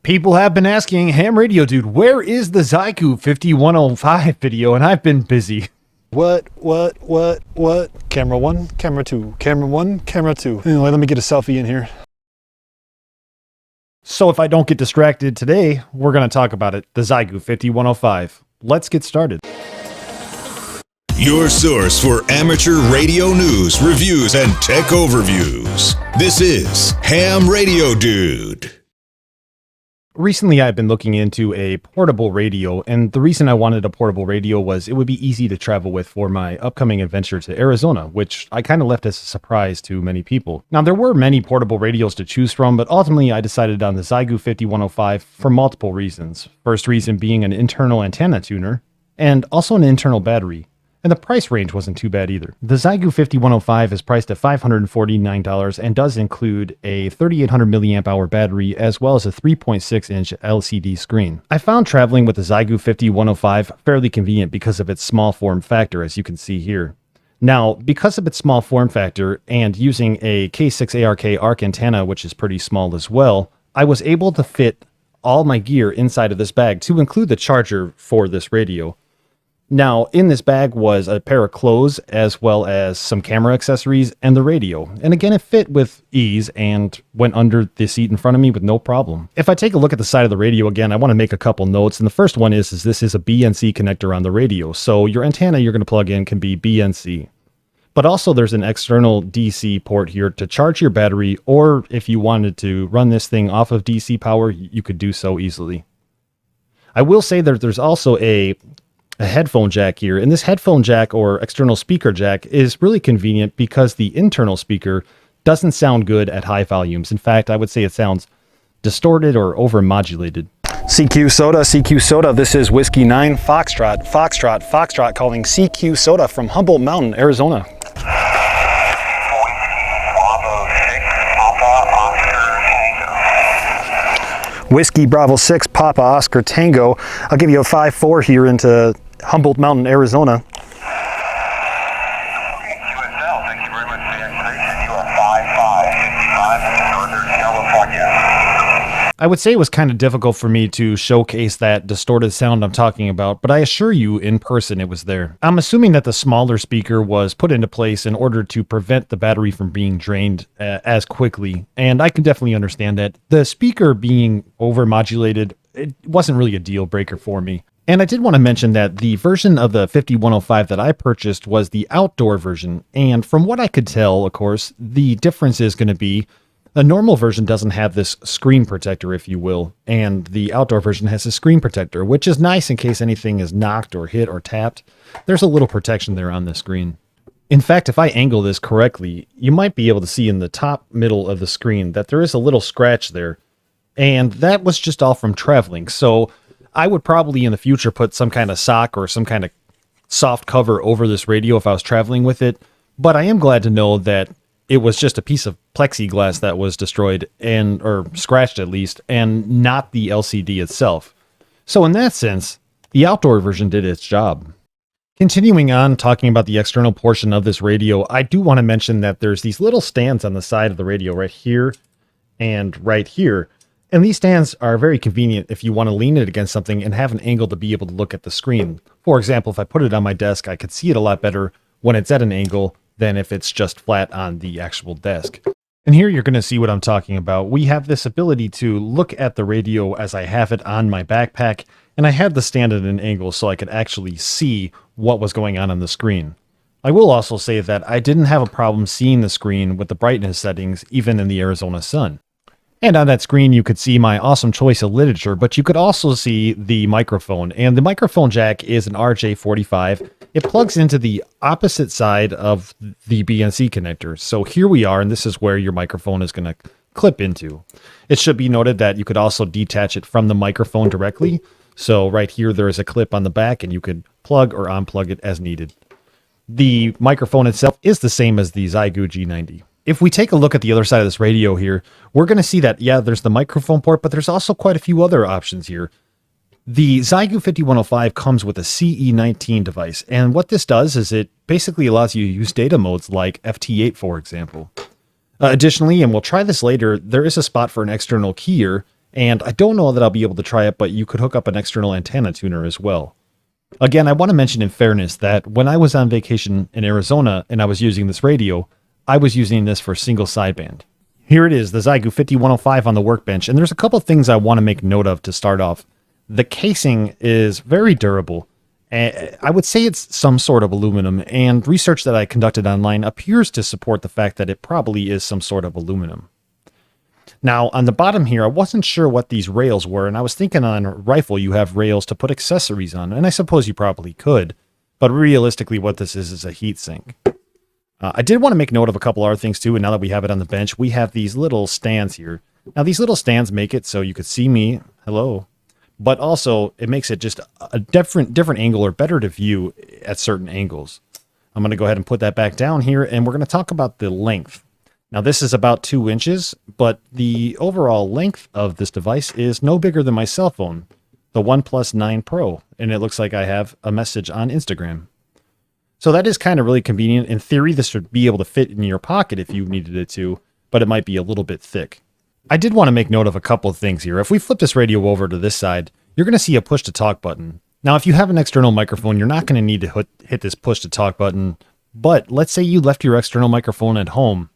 People have been asking, Ham Radio Dude, where is the Xiegu 5105 video? And I've been busy. What? Camera one, camera two, camera one, camera two. Anyway, let me get a selfie in here. So if I don't get distracted today, we're going to talk about it, the Xiegu 5105. Let's get started. Your source for amateur radio news, reviews, and tech overviews. This is Ham Radio Dude. Recently, I've been looking into a portable radio, and the reason I wanted a portable radio was it would be easy to travel with for my upcoming adventure to Arizona, which I kind of left as a surprise to many people. Now, there were many portable radios to choose from, but ultimately I decided on the Xiegu 5105 for multiple reasons. First reason being an internal antenna tuner, and also an internal battery. And the price range wasn't too bad either. The Xiegu 5105 is priced at $549 and does include a 3800 milliamp hour battery as well as a 3.6 inch LCD screen. I found traveling with the Xiegu 5105 fairly convenient because of its small form factor, as you can see here. Now, because of its small form factor and using a K6ARK ARC antenna, which is pretty small as well, I was able to fit all my gear inside of this bag to include the charger for this radio. Now, in this bag was a pair of clothes as well as some camera accessories and the radio. And again, it fit with ease and went under the seat in front of me with no problem. If I take a look at the side of the radio again, I want to make a couple notes. And the first one is this is a BNC connector on the radio. So your antenna you're going to plug in can be BNC. But also there's an external DC port here to charge your battery, or if you wanted to run this thing off of DC power, you could do so easily. I will say that there's also a headphone jack here, and this headphone jack or external speaker jack is really convenient because the internal speaker doesn't sound good at high volumes. In fact, I would say it sounds distorted or overmodulated. CQ Soda, this is Whiskey 9 Foxtrot calling CQ Soda from Humboldt Mountain, Arizona. Whiskey Bravo 6 Papa Oscar Tango. I'll give you a 5-4 here into Humboldt Mountain, Arizona. Thank you very much for the information. You are 5555 in Northern California. I would say it was kind of difficult for me to showcase that distorted sound I'm talking about, but I assure you in person it was there. I'm assuming that the smaller speaker was put into place in order to prevent the battery from being drained as quickly, and I can definitely understand that. The speaker being overmodulated, it wasn't really a deal breaker for me. And I did want to mention that the version of the 5105 that I purchased was the outdoor version. And from what I could tell, of course, the difference is going to be a normal version doesn't have this screen protector, if you will. And the outdoor version has a screen protector, which is nice in case anything is knocked or hit or tapped. There's a little protection there on the screen. In fact, if I angle this correctly, you might be able to see in the top middle of the screen that there is a little scratch there. And that was just all from traveling. So I would probably in the future put some kind of sock or some kind of soft cover over this radio if I was traveling with it. But I am glad to know that it was just a piece of plexiglass that was destroyed or scratched at least, and not the LCD itself. So in that sense, the outdoor version did its job. Continuing on talking about the external portion of this radio, I do want to mention that there's these little stands on the side of the radio right here and right here. And these stands are very convenient if you want to lean it against something and have an angle to be able to look at the screen. For example, if I put it on my desk, I could see it a lot better when it's at an angle than if it's just flat on the actual desk. And here you're going to see what I'm talking about. We have this ability to look at the radio as I have it on my backpack, and I had the stand at an angle so I could actually see what was going on the screen. I will also say that I didn't have a problem seeing the screen with the brightness settings, even in the Arizona sun. And on that screen, you could see my awesome choice of literature, but you could also see the microphone. And the microphone jack is an RJ45. It plugs into the opposite side of the BNC connector. So here we are, and this is where your microphone is going to clip into. It should be noted that you could also detach it from the microphone directly. So right here, there is a clip on the back, and you could plug or unplug it as needed. The microphone itself is the same as the Xiegu G90. If we take a look at the other side of this radio here, we're going to see that, yeah, there's the microphone port, but there's also quite a few other options here. The Xiegu 5105 comes with a CE19 device, and what this does is it basically allows you to use data modes like FT8, for example. Additionally, and we'll try this later, there is a spot for an external keyer, And I don't know that I'll be able to try it, but you could hook up an external antenna tuner as well. Again, I want to mention in fairness that when I was on vacation in Arizona and I was using this radio, I was using this for single sideband. Here it is, the Xiegu 5105 on the workbench, and there's a couple things I want to make note of to start off. The casing is very durable. I would say it's some sort of aluminum, and research that I conducted online appears to support the fact that it probably is some sort of aluminum. Now, on the bottom here, I wasn't sure what these rails were, and I was thinking on a rifle you have rails to put accessories on, and I suppose you probably could, but realistically what this is a heat sink. I did want to make note of a couple other things too, and now that we have it on the bench, we have these little stands here. Now, these little stands make it so you could see me, hello, but also it makes it just a different angle or better to view at certain angles. I'm going to go ahead and put that back down here, and we're going to talk about the length. Now, this is about 2 inches, but the overall length of this device is no bigger than my cell phone, the OnePlus 9 Pro, and it looks like I have a message on Instagram. So that is kind of really convenient. In theory, this should be able to fit in your pocket if you needed it to, but it might be a little bit thick. I did want to make note of a couple of things here. If we flip this radio over to this side, you're going to see a push-to-talk button. Now, if you have an external microphone, you're not going to need to hit this push-to-talk button, but let's say you left your external microphone at home.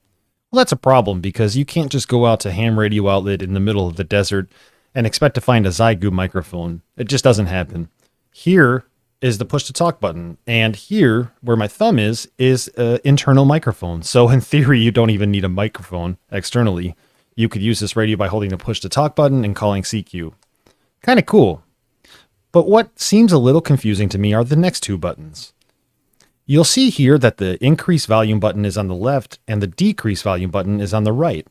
Well, that's a problem because you can't just go out to ham radio outlet in the middle of the desert and expect to find a Xiegu microphone. It just doesn't happen. Here is the push to talk button, and here where my thumb is an internal microphone. So in theory, you don't even need a microphone externally. You could use this radio by holding the push to talk button and calling CQ. Kind of cool. But what seems a little confusing to me are the next two buttons. You'll see here that the increase volume button is on the left and the decrease volume button is on the right.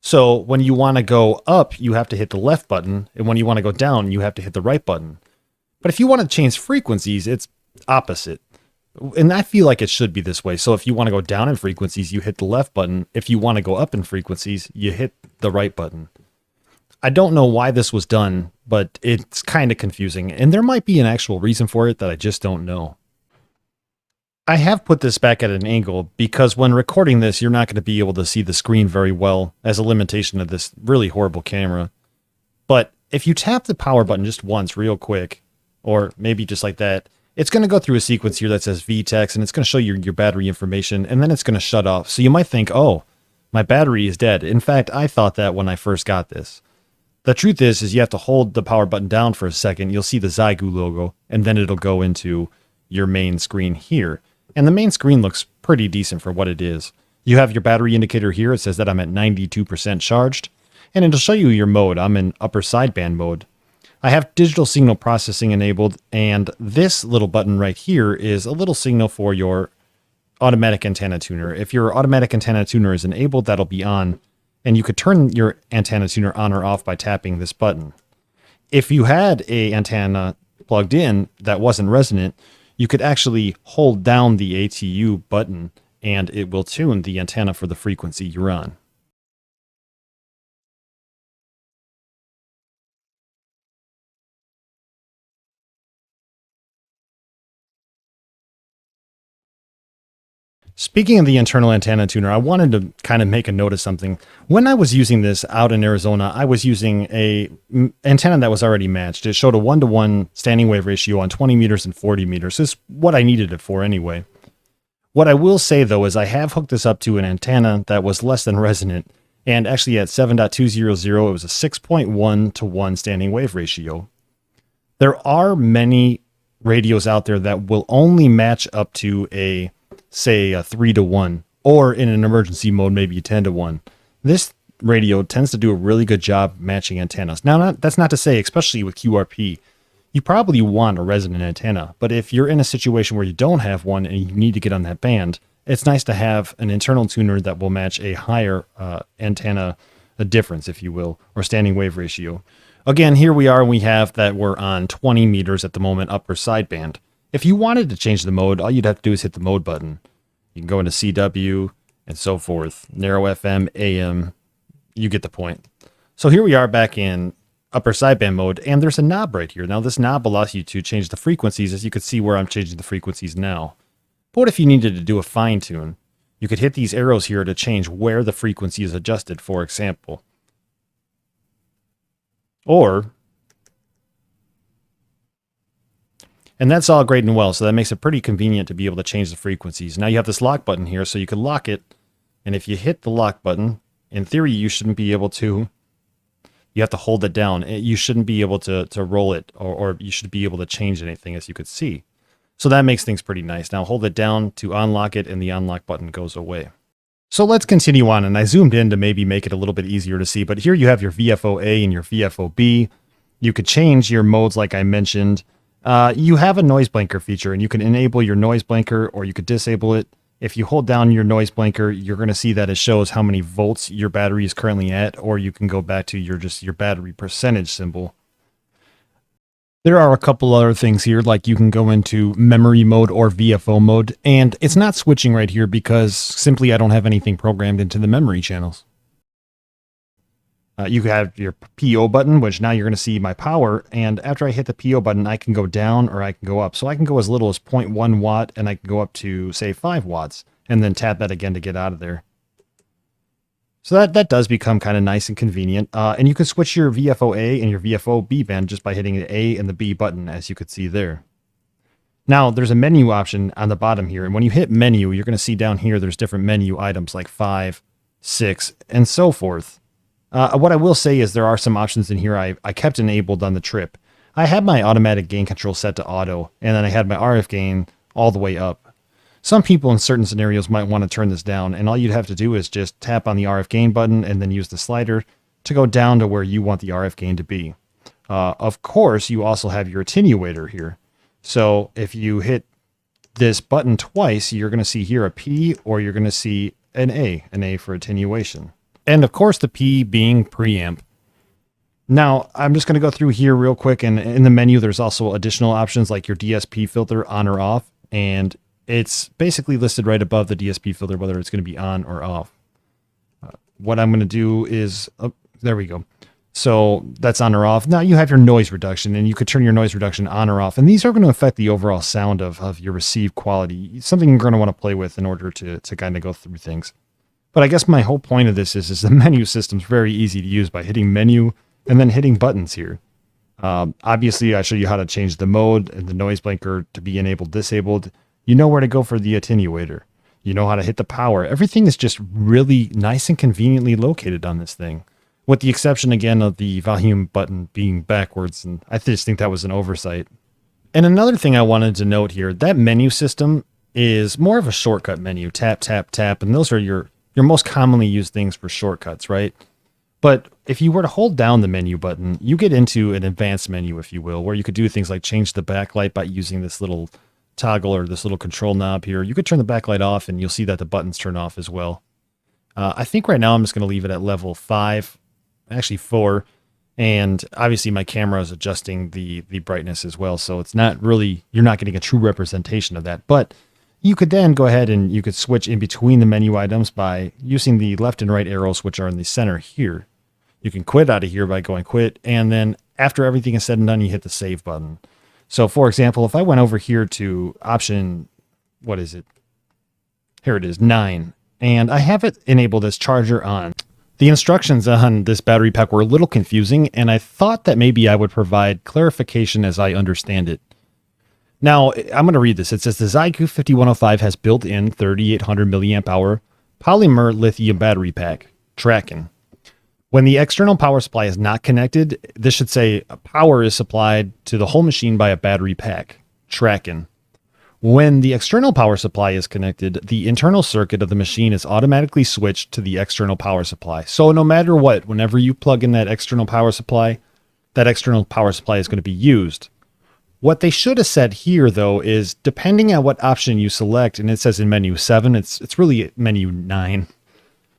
So when you want to go up, you have to hit the left button, and when you want to go down, you have to hit the right button. But if you want to change frequencies, it's opposite. And I feel like it should be this way. So if you want to go down in frequencies, you hit the left button. If you want to go up in frequencies, you hit the right button. I don't know why this was done, but it's kind of confusing, and there might be an actual reason for it that I just don't know. I have put this back at an angle because when recording this, you're not going to be able to see the screen very well as a limitation of this really horrible camera. But if you tap the power button just once real quick, or maybe just like that, it's going to go through a sequence here that says VTEX, and it's going to show you your battery information, and then it's going to shut off. So you might think, oh, my battery is dead. In fact, I thought that when I first got this. The truth is you have to hold the power button down for a second. You'll see the Xiegu logo, and then it'll go into your main screen here. And the main screen looks pretty decent for what it is. You have your battery indicator here. It says that I'm at 92% charged. And it'll show you your mode. I'm in upper sideband mode. I have digital signal processing enabled. And this little button right here is a little signal for your automatic antenna tuner. If your automatic antenna tuner is enabled, that'll be on. And you could turn your antenna tuner on or off by tapping this button. If you had an antenna plugged in that wasn't resonant, you could actually hold down the ATU button and it will tune the antenna for the frequency you're on. Speaking of the internal antenna tuner, I wanted to kind of make a note of something. When I was using this out in Arizona, I was using a antenna that was already matched. It showed a 1-to-1 standing wave ratio on 20 meters and 40 meters. This is what I needed it for anyway. What I will say, though, is I have hooked this up to an antenna that was less than resonant, and actually at 7.200, it was a 6.1-to-1 standing wave ratio. There are many radios out there that will only match up to say a 3-to-1, or in an emergency mode, maybe a 10-to-1. This radio tends to do a really good job matching antennas. Now, that's not to say, especially with QRP, you probably want a resonant antenna, but if you're in a situation where you don't have one and you need to get on that band, it's nice to have an internal tuner that will match a higher antenna difference, if you will, or standing wave ratio. Again, here we are, and we have that we're on 20 meters at the moment, upper sideband. If you wanted to change the mode, all you'd have to do is hit the mode button. You can go into CW and so forth. Narrow FM, AM, you get the point. So here we are back in upper sideband mode, and there's a knob right here. Now this knob allows you to change the frequencies, as you can see where I'm changing the frequencies now. But what if you needed to do a fine tune? You could hit these arrows here to change where the frequency is adjusted, for example. Or, and that's all great and well, so that makes it pretty convenient to be able to change the frequencies. Now you have this lock button here, so you can lock it, and if you hit the lock button, in theory you shouldn't be able to, you have to hold it down. You shouldn't be able to roll it, or you should be able to change anything, as you could see. So that makes things pretty nice. Now hold it down to unlock it, and the unlock button goes away. So let's continue on, and I zoomed in to maybe make it a little bit easier to see, but here you have your VFO-A and your VFO-B. You could change your modes like I mentioned. You have a noise blanker feature, and you can enable your noise blanker, or you could disable it. If you hold down your noise blanker, you're going to see that it shows how many volts your battery is currently at, or you can go back to your battery percentage symbol. There are a couple other things here, like you can go into memory mode or VFO mode, and it's not switching right here because simply I don't have anything programmed into the memory channels. You have your PO button, which now you're going to see my power, and after I hit the PO button, I can go down or I can go up. So I can go as little as 0.1 watt, and I can go up to, say, 5 watts, and then tap that again to get out of there. So that does become kind of nice and convenient. And you can switch your VFO-A and your VFO-B band just by hitting the A and the B button, as you could see there. Now, there's a menu option on the bottom here, and when you hit menu, you're going to see down here there's different menu items like 5, 6, and so forth. What I will say is there are some options in here I kept enabled on the trip. I had my automatic gain control set to auto, and then I had my RF gain all the way up. Some people in certain scenarios might want to turn this down, and all you'd have to do is just tap on the RF gain button and then use the slider to go down to where you want the RF gain to be. Of course, you also have your attenuator here. So if you hit this button twice, you're going to see here a P, or you're going to see an A for attenuation. And of course, the P being preamp. Now, I'm just going to go through here real quick, and in the menu, there's also additional options like your DSP filter on or off, and it's basically listed right above the DSP filter, whether it's going to be on or off. What I'm going to do is, oh, there we go. So that's on or off. Now you have your noise reduction, and you could turn your noise reduction on or off, and these are going to affect the overall sound of your received quality. It's something you're going to want to play with in order to kind of go through things. But I guess my whole point of this is the menu system's very easy to use by hitting menu and then hitting buttons here. Obviously, I show you how to change the mode and the noise blanker to be enabled, disabled. You know where to go for the attenuator. You know how to hit the power. Everything is just really nice and conveniently located on this thing, with the exception, again, of the volume button being backwards, and I just think that was an oversight. And another thing I wanted to note here, that menu system is more of a shortcut menu. Tap, tap, tap, and those are your most commonly used things for shortcuts, right? But if you were to hold down the menu button, you get into an advanced menu, if you will, where you could do things like change the backlight by using this little toggle or this little control knob here. You could turn the backlight off, and you'll see that the buttons turn off as well. I think right now I'm just going to leave it at level 5, actually 4, and obviously my camera is adjusting the brightness as well, so it's not really, you're not getting a true representation of that. But you could then go ahead and you could switch in between the menu items by using the left and right arrows, which are in the center here. You can quit out of here by going quit, and then after everything is said and done, you hit the save button. So for example, if I went over here to option, what is it? Here it is, 9, and I have it enabled as charger on. The instructions on this battery pack were a little confusing, and I thought that maybe I would provide clarification as I understand it. Now, I'm going to read this. It says the Xiegu 5105 has built-in 3800 milliamp hour polymer lithium battery pack. Tracking. When the external power supply is not connected, this should say power is supplied to the whole machine by a battery pack. Tracking. When the external power supply is connected, the internal circuit of the machine is automatically switched to the external power supply. So no matter what, whenever you plug in that external power supply is going to be used. What they should have said here, though, is depending on what option you select, and it says in menu 7, it's really menu 9.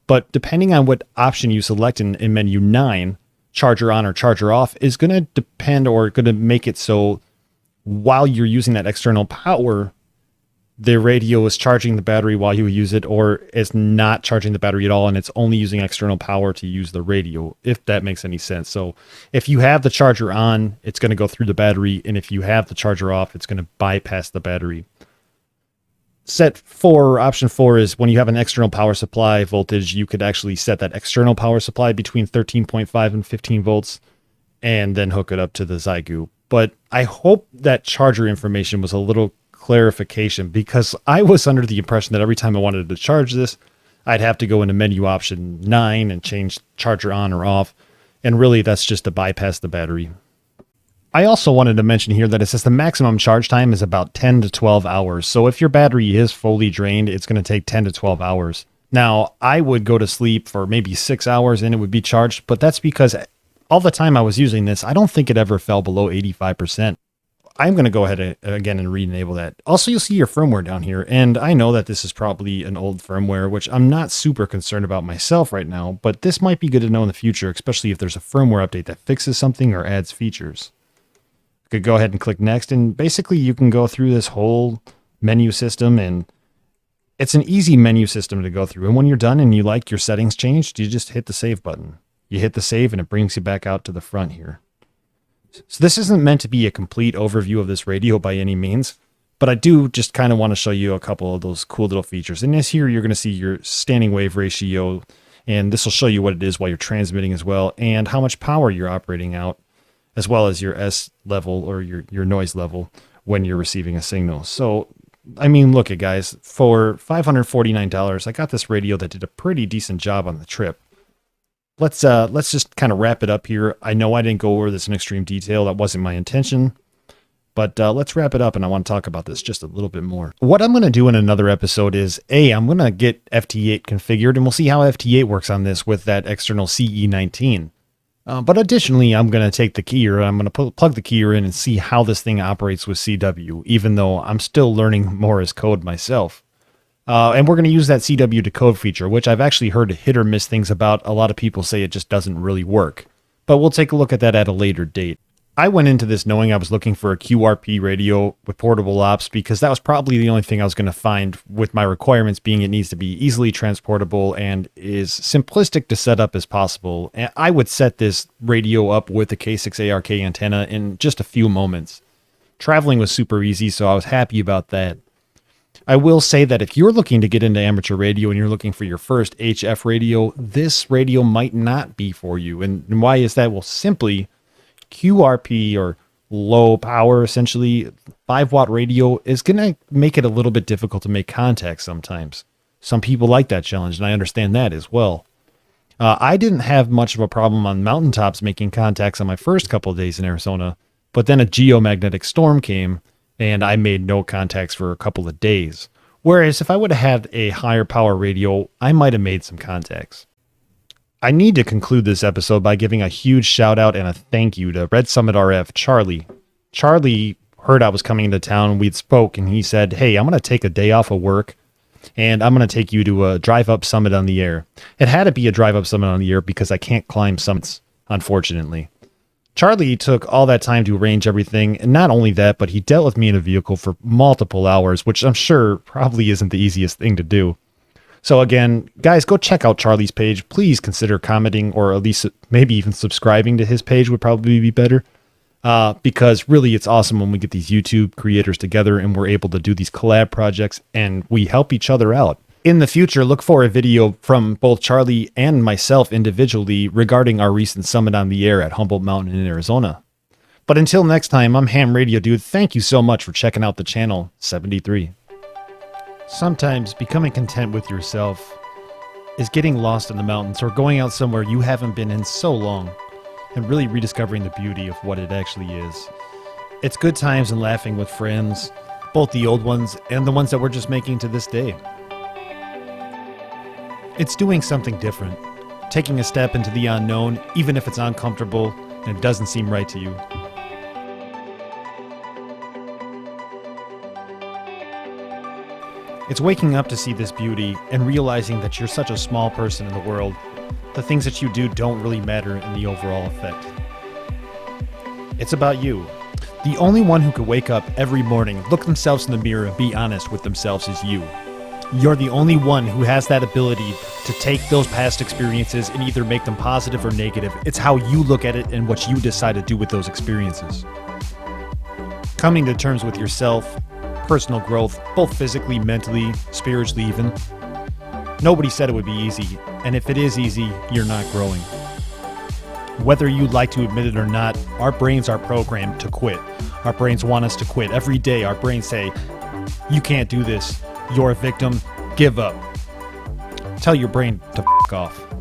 But depending on what option you select in menu 9, charger on or charger off, is going to depend or going to make it so while you're using that external power, the radio is charging the battery while you use it, or it's not charging the battery at all, and it's only using external power to use the radio, if that makes any sense. So if you have the charger on, it's going to go through the battery, and if you have the charger off, it's going to bypass the battery. Option 4 is when you have an external power supply voltage, you could actually set that external power supply between 13.5 and 15 volts. and then hook it up to the Xiegu. But I hope that charger information was a little clarification, because I was under the impression that every time I wanted to charge this, I'd have to go into menu option 9 and change charger on or off. And really, that's just to bypass the battery. I also wanted to mention here that it says the maximum charge time is about 10 to 12 hours. So if your battery is fully drained, it's going to take 10 to 12 hours. Now, I would go to sleep for maybe 6 hours and it would be charged, but that's because all the time I was using this, I don't think it ever fell below 85%. I'm going to go ahead again and re-enable that. Also, you'll see your firmware down here, and I know that this is probably an old firmware, which I'm not super concerned about myself right now, but this might be good to know in the future, especially if there's a firmware update that fixes something or adds features. You could go ahead and click next, and basically you can go through this whole menu system, and it's an easy menu system to go through. And when you're done and you like your settings changed, you just hit the save button. You hit the save and it brings you back out to the front here. So this isn't meant to be a complete overview of this radio by any means, but I do just kind of want to show you a couple of those cool little features. And this here, you're going to see your standing wave ratio, and this will show you what it is while you're transmitting as well, and how much power you're operating out, as well as your S level or your noise level when you're receiving a signal. So, I mean, look at guys, for $549, I got this radio that did a pretty decent job on the trip. Let's just kind of wrap it up here. I know I didn't go over this in extreme detail. That wasn't my intention. But let's wrap it up, and I want to talk about this just a little bit more. What I'm going to do in another episode is, I'm going to get FT8 configured, and we'll see how FT8 works on this with that external CE19. But additionally, I'm going to take the keyer, I'm going to plug the keyer in and see how this thing operates with CW, even though I'm still learning Morse code myself. And we're going to use that CW decode feature, which I've actually heard hit or miss things about. A lot of people say it just doesn't really work. But we'll take a look at that at a later date. I went into this knowing I was looking for a QRP radio with portable ops, because that was probably the only thing I was going to find, with my requirements being it needs to be easily transportable and is simplistic to set up as possible. And I would set this radio up with the K6ARK antenna in just a few moments. Traveling was super easy, so I was happy about that. I will say that if you're looking to get into amateur radio and you're looking for your first HF radio, this radio might not be for you. And why is that? Well, simply QRP, or low power, essentially 5-watt radio, is going to make it a little bit difficult to make contact sometimes. Some people like that challenge, and I understand that as well. I didn't have much of a problem on mountaintops making contacts on my first couple of days in Arizona, but then a geomagnetic storm came, and I made no contacts for a couple of days. Whereas if I would have had a higher power radio, I might have made some contacts. I need to conclude this episode by giving a huge shout out and a thank you to Red Summit RF, Charlie. Charlie heard I was coming into town, we'd spoke, and he said, hey, I'm going to take a day off of work, and I'm going to take you to a drive-up summit on the air. It had to be a drive-up summit on the air because I can't climb summits, unfortunately. Charlie took all that time to arrange everything, and not only that, but he dealt with me in a vehicle for multiple hours, which I'm sure probably isn't the easiest thing to do. So again, guys, go check out Charlie's page. Please consider commenting, or at least maybe even subscribing to his page would probably be better. Because really it's awesome when we get these YouTube creators together and we're able to do these collab projects and we help each other out. In the future, look for a video from both Charlie and myself individually regarding our recent summit on the air at Humboldt Mountain in Arizona. But until next time, I'm Ham Radio Dude. Thank you so much for checking out the channel 73. Sometimes becoming content with yourself is getting lost in the mountains or going out somewhere you haven't been in so long and really rediscovering the beauty of what it actually is. It's good times and laughing with friends, both the old ones and the ones that we're just making to this day. It's doing something different, taking a step into the unknown, even if it's uncomfortable and it doesn't seem right to you. It's waking up to see this beauty and realizing that you're such a small person in the world. The things that you do don't really matter in the overall effect. It's about you. The only one who could wake up every morning, look themselves in the mirror, and be honest with themselves is you. You're the only one who has that ability to take those past experiences and either make them positive or negative. It's how you look at it and what you decide to do with those experiences. Coming to terms with yourself, personal growth, both physically, mentally, spiritually even. Nobody said it would be easy, and if it is easy, you're not growing. Whether you'd like to admit it or not, our brains are programmed to quit. Our brains want us to quit. Every day, our brains say, you can't do this. You're a victim. Give up. Tell your brain to f*** off.